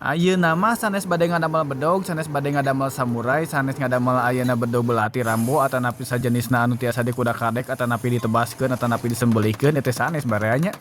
Ayeuna mah sanes bade ngadamel bedog, sanes bade ngadamel samurai, sanes ngadamel ayeuna bedog belati rambo atanapi sajenisna anu tiasa dikuda kadek atanapi ditebaskeun atanapi disembelihkeun eta sanes bareanya.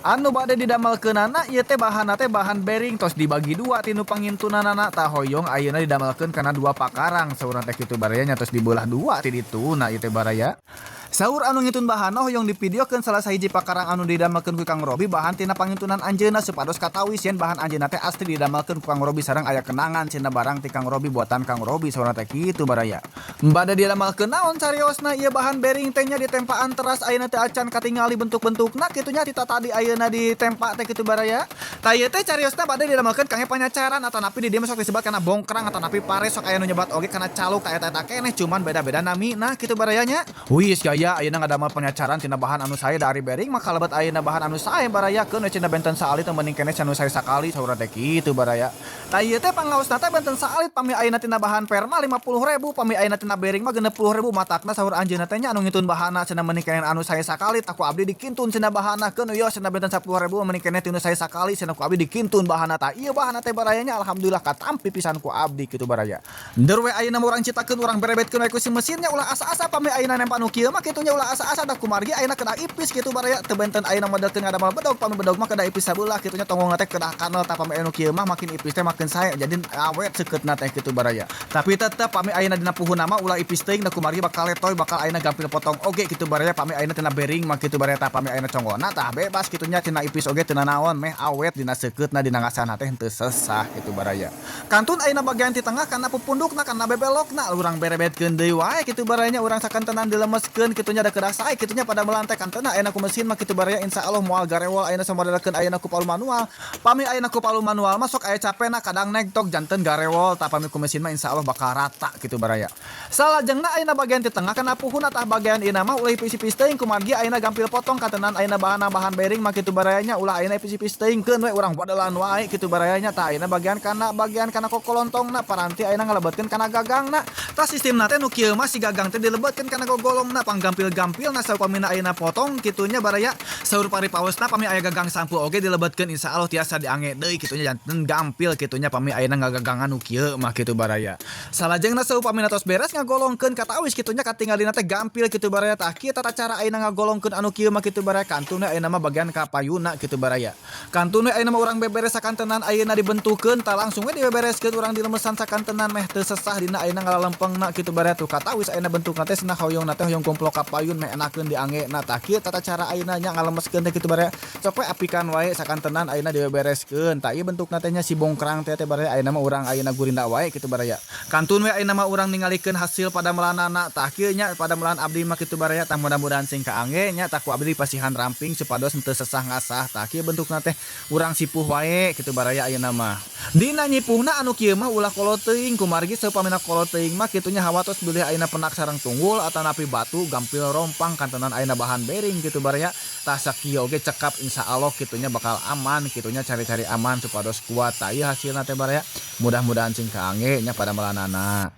Anu bade didamelkeunana ieu teh bahanna teh bahan bering tos dibagi dua tinu pangintunanana tah hoyong ayeuna didamelkeun kana dua pakarang saurna teh kitu bareanya tos dibelah dua ti dituna ieu teh baraya. Saur anu ngitun bahanna hoyong dipidiokeun salah sahiji pakarang anu didamelkeun ku Kang Robi bahan tina pangintunan anjeunna supados katawis yen bahan anjeunna teh asli didamelkeun ku Kang Robi sareng aya kenangan cenah barang ti Kang Robi buatan Kang Robi saurna teh kitu baraya. Bade didamelkeun naon cariosna ieu bahan bering teh nya ditempaan teras ayeuna teh acan katingali bentuk-bentukna kitu nya tita tadi ayeuna ditempa teh kitu baraya. Tah ieu teh cariosna bade didamelkeun kangge panyacaran atanapi di dieu sok disebut kana bongkrang atanapi pares sok aya nu nyebat oge kana caluk ka eta keneh cuman beda-beda namina kitu baraya nya. Wis gaya ayeuna ngadamel panyacaran tina bahan anu sae dari bering mah kalebet ayeuna bahan anu sae barayakeun we cenah benten saalit teh mending keneh anu sae sakali saurna teh kitu baraya. Tah ieu teh pangaosna teh benten saalit pami ayeuna tina bahan perma 50.000 pami ayeuna tina bering mah 60.000 matakna saur anjeunna teh nya anu ngitun bahanna cenah mending keneh anu sae sakali aku abdi dikintun cenah bahanna keun yo cenah benten 10.000 mending keneh tinu sae sakali cenah ku abdi dikintun bahanna tah ieu bahanna teh baraya nya alhamdulillah katampi pisan ku abdi kitu baraya. Deur we ayeuna urang citakeun urang berebetkeun we ku si mesinnya ulah asa-asa pami ayeuna nempa nu kieu mah kitu nya ulah asa-asa dah kumargi ayeuna kena ipis kitu baraya teu benten ayeuna modelkeun ngadamel bedog pami bedog mah kada ipis sabeula kitu nya tonggong teh kedah kanel tah pami anu kieu mah makin ipis teh makin sae jadi awet seukeutna teh kitu baraya. Tapi tetep pami ayeuna dina puhuna mah ulah ipis teuing da kumargi bakal letoy bakal ayeuna gampil potong oge kitu baraya pami ayeuna tina bering mah kitu baraya tah pami ayeuna conggona tah bebas kitu nya tina ipis oge teu naon meh awet dina seukeutna dina ngasana teh teu sesah kitu baraya. Kantun ayeuna bagian ti tengah kana pupundukna kana bebelokna urang berebetkeun deui wae kitu baraya nya urang sakantenan dilemeskeun kitu nya da kedah sae kitu nya pada melantai kantena ayeuna ku mesin mah kitu baraya insyaallah moal garewol ayeuna samodelekeun ayeuna ku palu manual. Pami ayeuna ku palu manual mah sok aya capena kadang nektok janten garewol tah pami ku mesin mah insyaallah bakal rata kitu baraya. Salajengna ayeuna bagian ti tengah kana puhuna tah bagian ina mah ulah ipis-ipis teuing kumargi ayeuna gampil potong kantenan ayeuna bahan bering mah kitu baraya nya ulah ayeuna ipis-ipis teuingkeun we urang bodelan wae kitu baraya nya tah ayeuna bagian kana kokolontongna paranti ayeuna ngalebetkeun kana gagangna. Tah sistemna teh nu kieu mah si gagang teh dilebetkeun kana gogolongna panggampil-gampilna saupamina ayeuna potong kitunya baraya saur paripaosna pami aya gagang sampu oge dilebetkeun insyaallah tiasa diange deui kitunya janten gampil kitunya pami ayeuna ngagagangan nu kieu mah kitu baraya. Salajengna saupamina tos beres ngagolongkeun katawis kitunya katinggalina teh gampil kitu baraya tah kieu tata cara ayeuna ngagolongkeun anu kieu mah kitu baraya kantuna ayeuna mah bagian kapayuna kitu baraya. Kantuna ayeuna mah urang beberes sakantenan ayeuna dibentukeun tah langsung we dibebereskeun urang dilemesan sakantenan meh teu sesah dina ayeuna ngalalempengna kitu baraya tuh katawis ayeuna bentukna teh cenah hoyongna teh hoyong kumpul kapayun meh enakeun diange na tah kieu tata cara ayeuna nya ngalemeskeun teh kitu baraya sok we apikan wae sakantenan ayeuna dibereskeun tah ieu bentukna teh nya si bongkrang teh baraya ayeuna mah urang ayeuna gurinda wae kitu baraya. Kantun we ayeuna mah urang ningalikeun hasil padamelanana tah kieu nya padamelan abdi mah kitu baraya tah mudah-mudahan sing kaange nya tah ku abdi pasihan ramping supados henteu sesah ngasah tah kieu bentukna teh urang sipuh wae kitu baraya ayeuna mah. Dina nyipuhna anu kieu mah ulah kolot teuing kumargi saupamina kolot teuing mah kitu nya hawa tos bilih ayeuna penak sareng tunggul atanapi batu gampil rompang kantenan ayeuna bahan bering kitu baraya tah sakieu oge cekap insyaallah kitunya bakal aman kitunya cari-cari aman supados kuat tah ieu hasilna teh baraya mudah-mudahan sing kaange nya pada melanana.